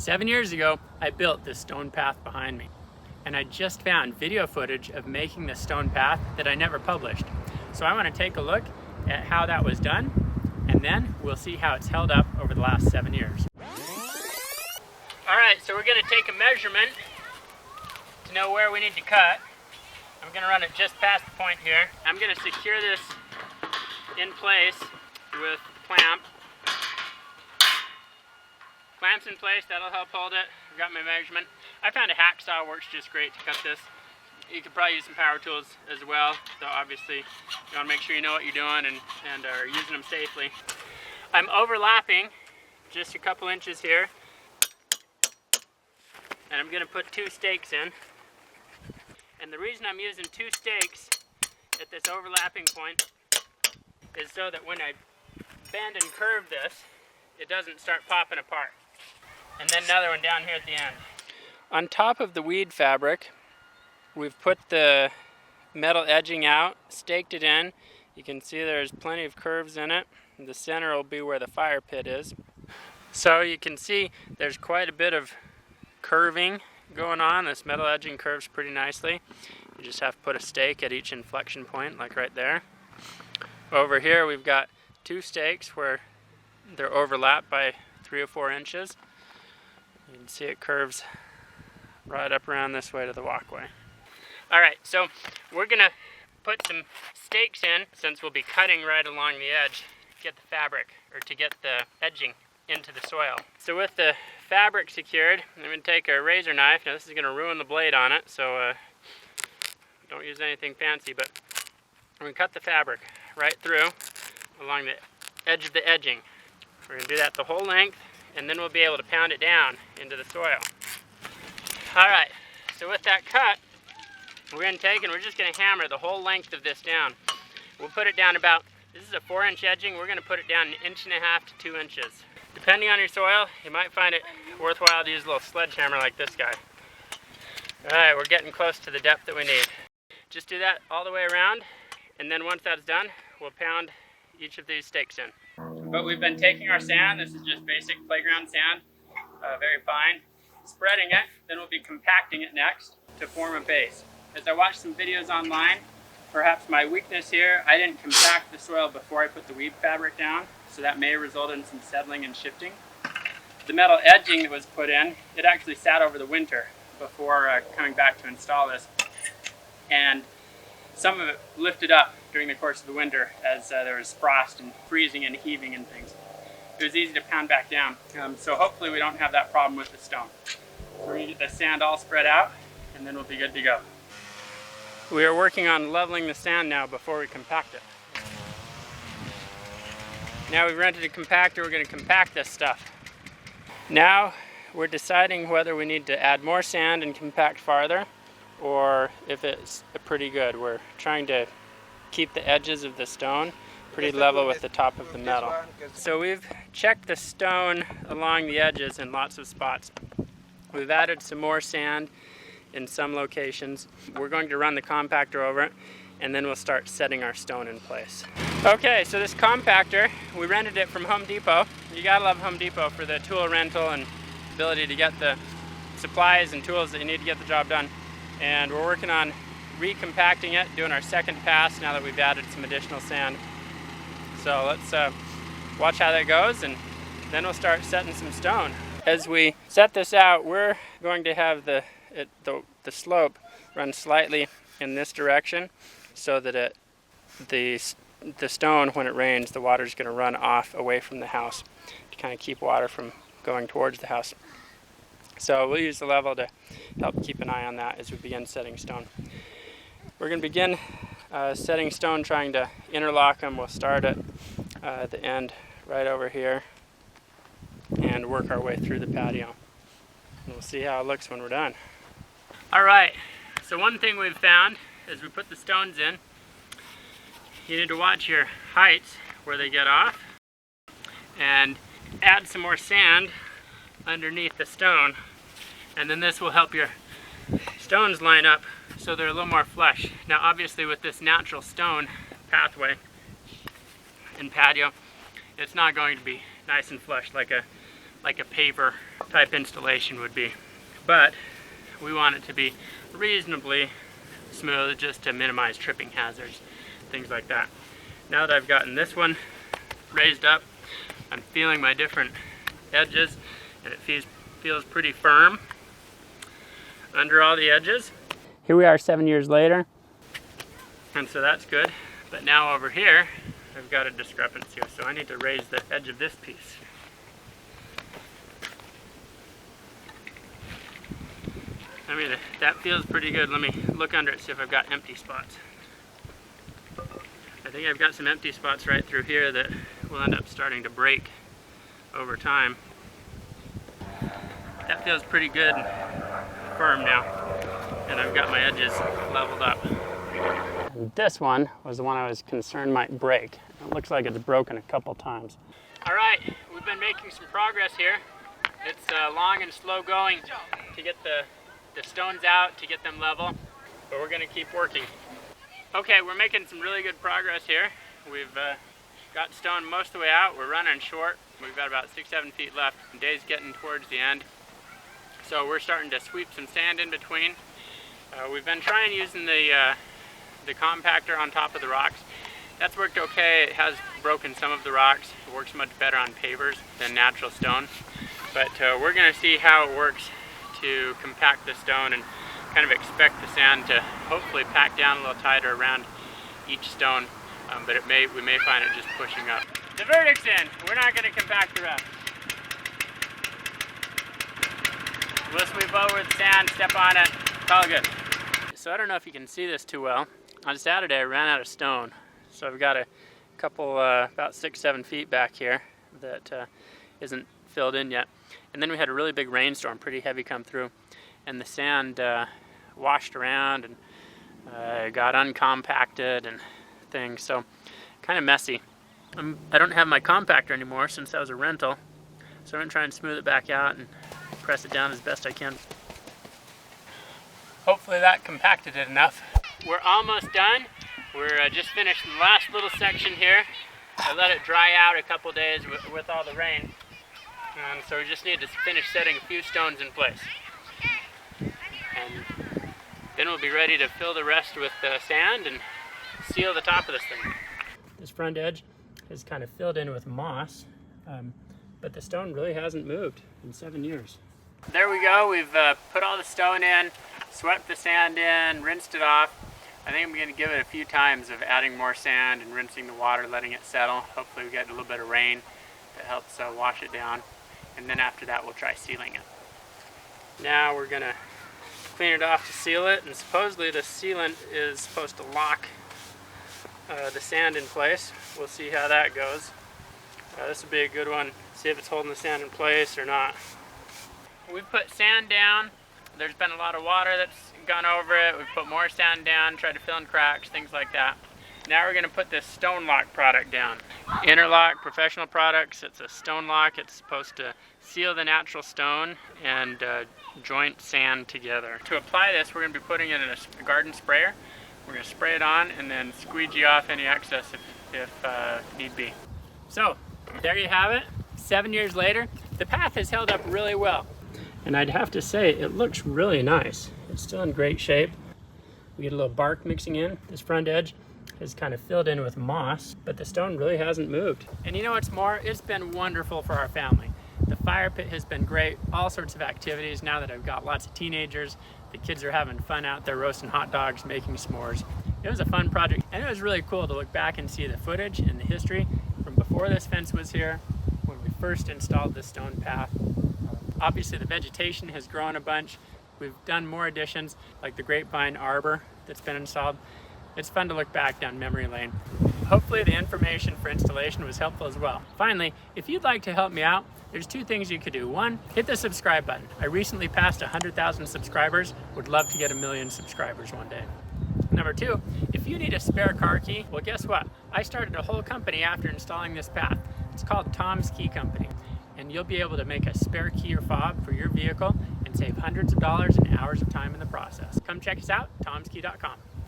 7 years ago, I built this stone path behind me, and I just found video footage of making the stone path that I never published. So I want to take a look at how that was done, and then we'll see how it's held up over the last 7 years. Alright, so we're going to take a measurement to know where we need to cut. I'm going to run it just past the point here. I'm going to secure this in place with clamp. Clamps in place, that'll help hold it. I've got my measurement. I found a hacksaw works just great to cut this. You could probably use some power tools as well, so obviously you want to make sure you know what you're doing and are using them safely. I'm overlapping just a couple inches here, and I'm going to put 2 stakes in. And the reason I'm using 2 stakes at this overlapping point is so that when I bend and curve this, it doesn't start popping apart. And then another one down here at the end. On top of the weed fabric, we've put the metal edging out, staked it in. You can see there's plenty of curves in it. The center will be where the fire pit is. So you can see there's quite a bit of curving going on. This metal edging curves pretty nicely. You just have to put a stake at each inflection point, like right there. Over here we've got 2 stakes where they're overlapped by 3 or 4 inches. You can see it curves right up around this way to the walkway. Alright, so we're going to put some stakes in, since we'll be cutting right along the edge to get the fabric, or to get the edging into the soil. So with the fabric secured, I'm going to take a razor knife. Now this is going to ruin the blade on it, so don't use anything fancy, but I'm going to cut the fabric right through along the edge of the edging. We're going to do that the whole length, and then we'll be able to pound it down into the soil. Alright, so with that cut, we're going to take and we're just going to hammer the whole length of this down. We'll put it down about, this is a 4-inch edging, we're going to put it down 1.5 to 2 inches. Depending on your soil, you might find it worthwhile to use a little sledgehammer like this guy. Alright, we're getting close to the depth that we need. Just do that all the way around, and then once that's done, we'll pound each of these stakes in. But we've been taking our sand, this is just basic playground sand, very fine, spreading it, then we'll be compacting it next to form a base. As I watched some videos online, perhaps my weakness here, I didn't compact the soil before I put the weed fabric down, so that may result in some settling and shifting. The metal edging that was put in, it actually sat over the winter before coming back to install this, and some of it lifted up during the course of the winter as there was frost and freezing and heaving and things. It was easy to pound back down, so hopefully we don't have that problem with the stone. So we're going to get the sand all spread out, and then we'll be good to go. We are working on leveling the sand now before we compact it. Now we've rented a compactor, we're going to compact this stuff. Now we're deciding whether we need to add more sand and compact farther, or if it's pretty good. We're trying to keep the edges of the stone pretty level with the top of the metal. So we've checked the stone along the edges in lots of spots. We've added some more sand in some locations. We're going to run the compactor over it, and then we'll start setting our stone in place. Okay, so this compactor, we rented it from Home Depot. You gotta love Home Depot for the tool rental and ability to get the supplies and tools that you need to get the job done. And we're working on recompacting it, doing our second pass now that we've added some additional sand. So let's watch how that goes, and then we'll start setting some stone. As we set this out, we're going to have the slope run slightly in this direction, so that the stone, when it rains, the water is going to run off away from the house to kind of keep water from going towards the house. So we'll use the level to help keep an eye on that as we begin setting stone. We're going to begin setting stone, trying to interlock them. We'll start at the end right over here and work our way through the patio. And we'll see how it looks when we're done. Alright, so one thing we've found as we put the stones in, you need to watch your heights where they get off and add some more sand underneath the stone, and then this will help your stones line up so they're a little more flush. Now obviously with this natural stone pathway and patio, it's not going to be nice and flush like a like a paver type installation would be. But we want it to be reasonably smooth just to minimize tripping hazards, things like that. Now that I've gotten this one raised up, I'm feeling my different edges, and it feels pretty firm under all the edges. Here we are 7 years later, and so that's good. But now over here, I've got a discrepancy, so I need to raise the edge of this piece. I mean, that feels pretty good. Let me look under it, see if I've got empty spots. I think I've got some empty spots right through here that will end up starting to break over time. That feels pretty good and firm now, and I've got my edges leveled up. And this one was the one I was concerned might break. It looks like it's broken a couple times. All right, we've been making some progress here. It's long and slow going to get the stones out, to get them level, but we're gonna keep working. Okay, we're making some really good progress here. We've got stone most of the way out. We're running short. We've got about 6-7 feet left. The day's getting towards the end. So we're starting to sweep some sand in between. We've been trying using the compactor on top of the rocks. That's worked okay. It has broken some of the rocks. It works much better on pavers than natural stone. But we're gonna see how it works to compact the stone and kind of expect the sand to hopefully pack down a little tighter around each stone, but we may find it just pushing up. The verdict's in. We're not going to compact the rest. We'll sweep over with sand, step on it, it's all good. So I don't know if you can see this too well. On Saturday I ran out of stone, so I've got a couple about 6-7 feet back here that isn't filled in yet. And then we had a really big rainstorm, pretty heavy, come through, and the sand washed around and got uncompacted and things, so kind of messy. I don't have my compactor anymore since that was a rental, so I'm going to try and smooth it back out and press it down as best I can. Hopefully that compacted it enough. We're almost done. We're just finished the last little section here. I let it dry out a couple days with all the rain, so we just need to finish setting a few stones in place. And then we'll be ready to fill the rest with sand and seal the top of this thing. This front edge is kind of filled in with moss, but the stone really hasn't moved in 7 years. There we go. We've put all the stone in, swept the sand in, rinsed it off. I think I'm going to give it a few times of adding more sand and rinsing the water, letting it settle. Hopefully we get a little bit of rain that helps wash it down. And then after that we'll try sealing it. Now we're going to clean it off to seal it, and supposedly the sealant is supposed to lock the sand in place. We'll see how that goes. This will be a good one, see if it's holding the sand in place or not. We've put sand down. There's been a lot of water that's gone over it. We've put more sand down, tried to fill in cracks, things like that. Now we're going to put this stone lock product down. Interlock Professional Products. It's a stone lock. It's supposed to seal the natural stone and joint sand together. To apply this, we're going to be putting it in a garden sprayer. We're going to spray it on and then squeegee off any excess if need be. So there you have it. 7 years later, the path has held up really well. And I'd have to say, it looks really nice. It's still in great shape. We get a little bark mixing in. This front edge is kind of filled in with moss, but the stone really hasn't moved. And you know what's more? It's been wonderful for our family. The fire pit has been great, all sorts of activities. Now that I've got lots of teenagers, the kids are having fun out there roasting hot dogs, making s'mores. It was a fun project, and it was really cool to look back and see the footage and the history from before this fence was here, when we first installed this stone path. Obviously the vegetation has grown a bunch. We've done more additions, like the grapevine arbor that's been installed. It's fun to look back down memory lane. Hopefully the information for installation was helpful as well. Finally, if you'd like to help me out, there's two things you could do. One, hit the subscribe button. I recently passed 100,000 subscribers. Would love to get 1 million subscribers one day. Number two, if you need a spare car key, well guess what? I started a whole company after installing this path. It's called Tom's Key Company. And you'll be able to make a spare key or fob for your vehicle and save hundreds of dollars and hours of time in the process. Come check us out, tomskey.com.